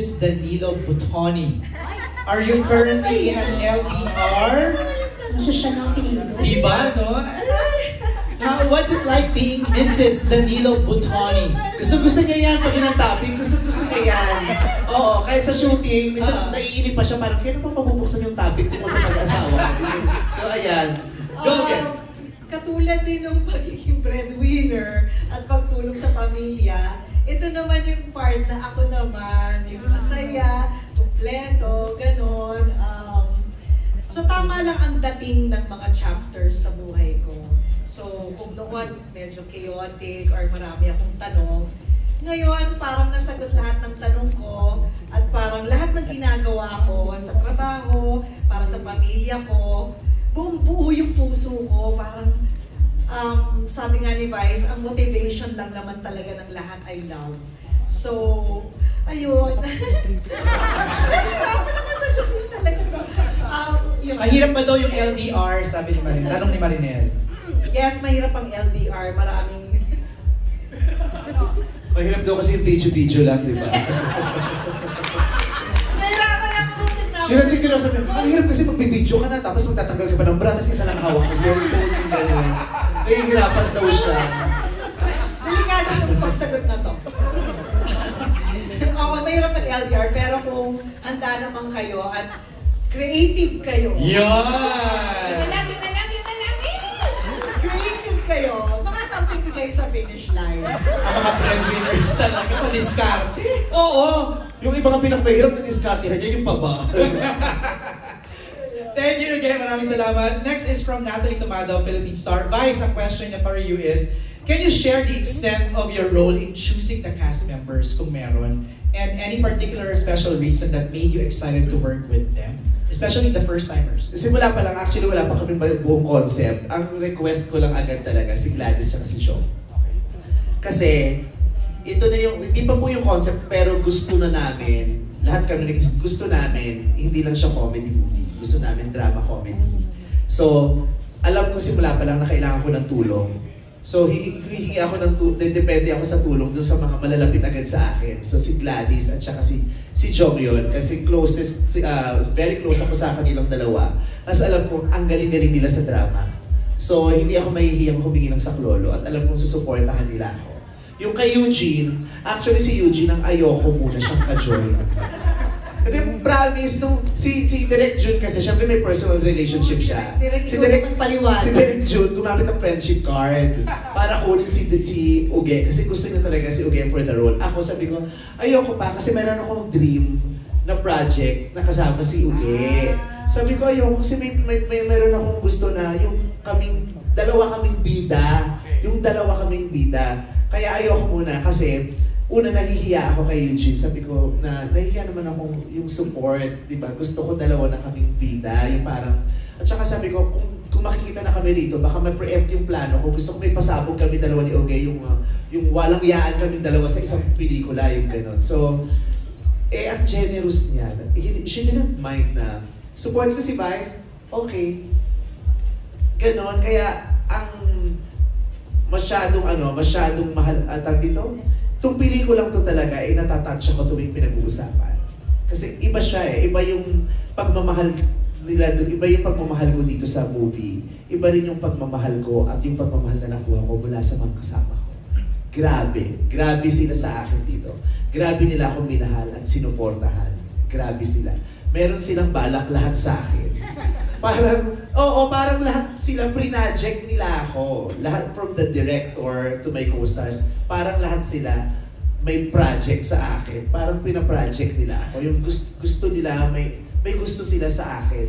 Mrs. Danilo Butoni. Are you currently an LDR? Masya siya ng pinili. Diba, no? What's it like being Mrs. Danilo Butoni? Gusto niya yan pag yun ang topic. Gusto niya yan. Oo, kahit sa shooting, minsan naiinip pa siya, parang kaya naman mabubuksan yung topic tungkol sa mag-asawa. So, ayan. Go again. Katulad din ng pagiging breadwinner at pagtulong sa pamilya, ito naman yung part na ako naman, yung masaya, kumpleto, ganon. So tama lang ang dating ng mga chapters sa buhay ko. So kung noon medyo chaotic or marami akong tanong, ngayon parang nasagot lahat ng tanong ko at parang lahat ng ginagawa ko sa trabaho, para sa pamilya ko, buo yung puso ko, parang sabi nga ni Vice, ang motivation lang naman talaga ng lahat ay love. So, ayun. Nahihirapan ako sa shooting talaga. Ang hirap ba daw yung LDR, sabi ni Marinel? Tanong ni Marinel. Yes, mahirap ang LDR. Maraming... Mahirap daw kasi yung video lang, di ba? Yung siguro sabi, ang hirap kasi magbibidyo ka na, tapos magtatanggal ka pa ng bra, kasi isa lang hawak mo, cellphone, yung gano'n. Nahihirapan daw siya. Delikado yung pagsagot na to. Oo, mahirap ang LDR, pero kung handa naman kayo at creative kayo. Yan! Nalagi! Creative kayo, makakarating kayo sa finish line. Ang mga breadwinners talaga, madiskarte. Oo! Yung ibang pinakamahirap na diskartehan niya, yung paba. Thank you again, maraming salamat. Next is from Natalie Tomado, Philippine Star. Vice, ang question niya for you is, can you share the extent of your role in choosing the cast members, kung meron, and any particular special reason that made you excited to work with them? Especially the first-timers. Simula pa lang, actually wala pa kami buong concept. Ang request ko lang agad talaga, si Gladys at si Sean. Kasi, ito na yung, hindi pa po yung concept, pero gusto na namin, lahat kami gusto namin, hindi lang siya comedy movie. Gusto namin drama comedy. So, alam ko simula pa lang na kailangan ko ng tulong. So, hihingi ako ng tulong, depende ako sa tulong dun sa mga malalapit agad sa akin. So, si Gladys at saka si Jong yun, kasi closest, very close ako sa kanilang dalawa. Kasi alam ko, ang galing-galing nila sa drama. So, hindi ako mahihiyang humingi ng saklolo at alam kong susuportahan nila ako. Yung kay Eugene, actually si Eugene ang ayoko muna siyang ka-joy. Kasi promise, si Direk June kasi syempre may personal relationship siya. Si Direk June gumamit ng friendship card para kunin si Uge kasi gusto niya talaga si Uge for the role. Ako sabi ko, ayoko pa kasi meron akong dream na project na kasama si Uge. Sabi ko ayoko kasi may meron akong gusto na yung dalawa kaming bida. Kaya ayoko muna kasi una, nahihiya ako kay Eugene. Sabi ko, nahihiya naman ako yung support, di ba? Gusto ko dalawa na kaming bida, yung parang... At saka sabi ko, kung makikita na kami rito, baka ma-preempt yung plano ko. Gusto ko may pasabog kami dalawa ni Oge, yung walang yaan kami dalawa sa isang pelikula, yung gano'n. So, ang generous niya. She didn't mind na, support ko si Vice, okay. Ganon, kaya ang masyadong mahal, atag dito, itong pelikulang to talaga, natatouch ako tuwing pinag-uusapan. Kasi iba siya iba yung pagmamahal nila doon, iba yung pagmamahal ko dito sa movie. Iba rin yung pagmamahal ko at yung pagmamahal na nakuha ko mula sa mga kasama ko. Grabe sila sa akin dito. Grabe nila akong minahal at sinuportahan. Grabe sila. Meron silang balak lahat sa akin. Parang lahat sila pre-project nila ako. Lahat from the director to my co-stars, parang lahat sila may project sa akin. Parang pina-project nila ako. Yung gusto nila, may gusto sila sa akin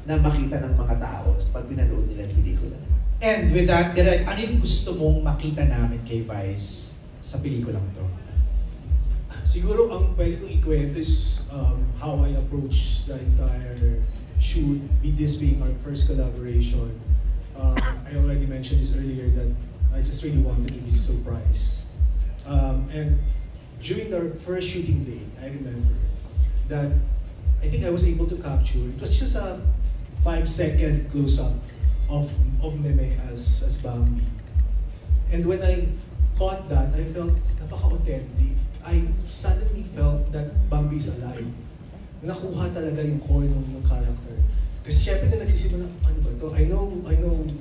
na makita ng mga tao pag pinanood nila yung pelikula. And with that, Direk, ano yung gusto mong makita namin kay Vice sa pelikulang to? Siguro ang pwede kong ikwento is how I approach the entire shoot, this being our first collaboration. I already mentioned this earlier that I just really wanted to be surprised. And during our first shooting day, I remember that I think I was able to capture, it was just a 5-second close-up of Meme as Bambi. And when I caught that, I felt napaka-authentic. I suddenly felt that Bambi is alive. Nakuha talaga yung core ng character. Kasi syempre na nagsisimula, ano ba to? I know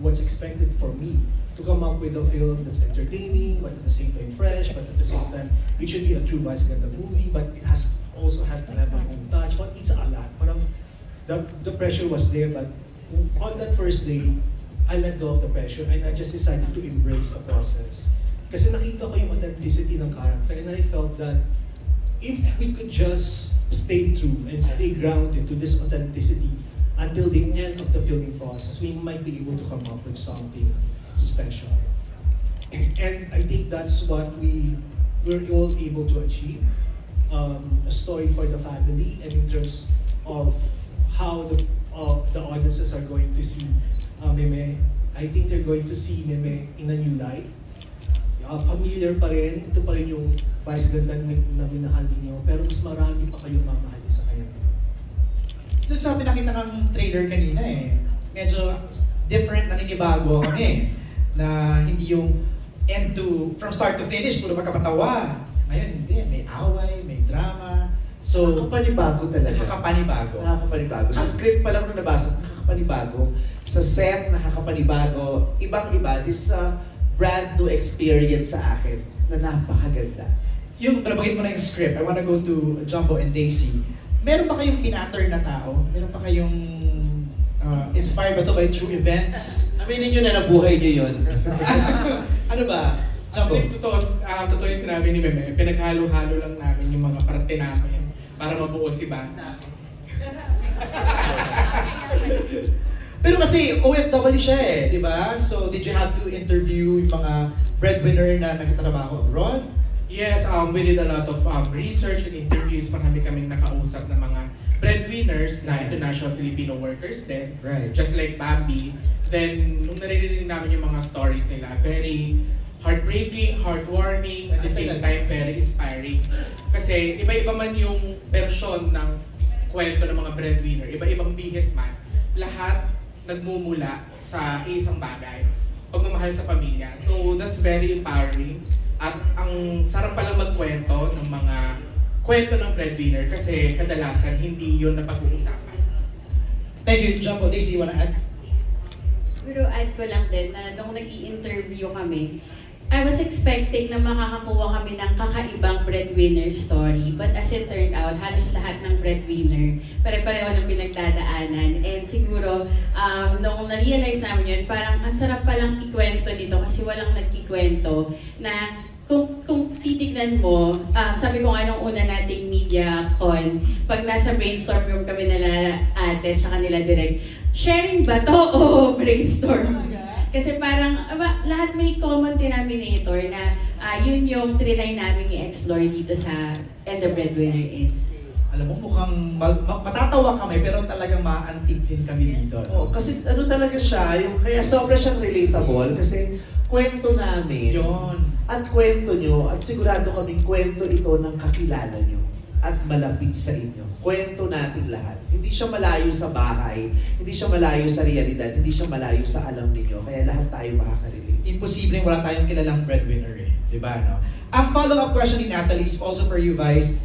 what's expected for me to come up with a film that's entertaining, but at the same time fresh, but at the same time, it should be a true Vice Ganda movie, but it has also have to have my own touch. But it's a lot. Parang the pressure was there, but on that first day, I let go of the pressure and I just decided to embrace the process. Kasi nakita ko yung authenticity ng character and I felt that if we could just stay true and stay grounded to this authenticity until the end of the filming process, we might be able to come up with something special. And I think that's what we're all able to achieve. A story for the family, and in terms of how the audiences are going to see Meme, I think they're going to see Meme in a new light. Familiar pa rin, ito pa rin yung Vice Ganda na minahal niyo, pero mas marami pa kayong mamahalin sa kanya. Doon sa pinakita ng trailer kanina medyo different, naninibago kami. Na hindi yung from start to finish, puro magkapatawa. Ngayon hindi, may away, may drama. So, Nakakapanibago talaga. Nakakapanibago. Sa script pa lang nung nabasa, nakakapanibago. Sa set, nakakapanibago. Ibang-iba. This is a brand new experience sa akin na napakaganda. Yung nabanggit mo na yung script, I wanna go to Jumbo and Daisy. Meron ba kayong pinatter na tao? Meron pa kayong inspired ba to by true events? Aminin nyo na nabuhay nyo yun. Ano ba? Jumbo? Actually, totoo yung sinabi ni Meme. Pinaghalo-halo lang namin yung mga parte namin para mabuo si Banda. Pero kasi OFW siya di ba? So did you have to interview yung mga breadwinner na nagtatrabaho abroad? Yes, we did a lot of research and interviews. Marami kaming nakausap ng mga breadwinners na international Filipino workers din. Right. Just like Bambi. Then, nung naririnig namin yung mga stories nila, very heartbreaking, heartwarming, at the same time, very inspiring. Kasi iba-iba man yung version ng kwento ng mga breadwinner, iba-ibang bihis man, lahat nagmumula sa isang bagay, pagmamahal sa pamilya. So that's very empowering. At ang sarap palang magkwento ng mga kwento ng breadwinner kasi kadalasan hindi yun napag-uusapan. Thank you, Jumbo. Daisy, you wanna add? Siguro add ko lang din na nung nag-i-interview kami, I was expecting na makakakuha kami ng kakaibang breadwinner story. But as it turned out, halos lahat ng breadwinner, pare-pareho ng pinagdadaanan. And siguro, nung na-realize namin yun, parang ang sarap palang ikwento nito kasi walang nagkikwento na kung titignan mo, sabi ko nga nung una nating media con, pag nasa brainstorm room kami nila ate, tsaka nila direct, sharing ba to o brainstorm? Kasi parang lahat may common denominator na yun yung trinay namin i-explore dito sa And the Breadwinner Is. Alam mo, mukhang matatawa kami pero talagang ma-antig din kami dito. Oh, kasi ano talaga siya, kaya sobra siyang relatable kasi kwento namin. Yun. At kwento nyo, at sigurado kaming kwento ito ng kakilala nyo at malapit sa inyo. Kwento natin lahat. Hindi siya malayo sa bahay, hindi siya malayo sa realidad, hindi siya malayo sa alam ninyo. Kaya lahat tayo makaka-relate. Imposibleng wala tayong kilalang breadwinner di ba, no? Ang follow-up question ni Natalie is also for you, Vice.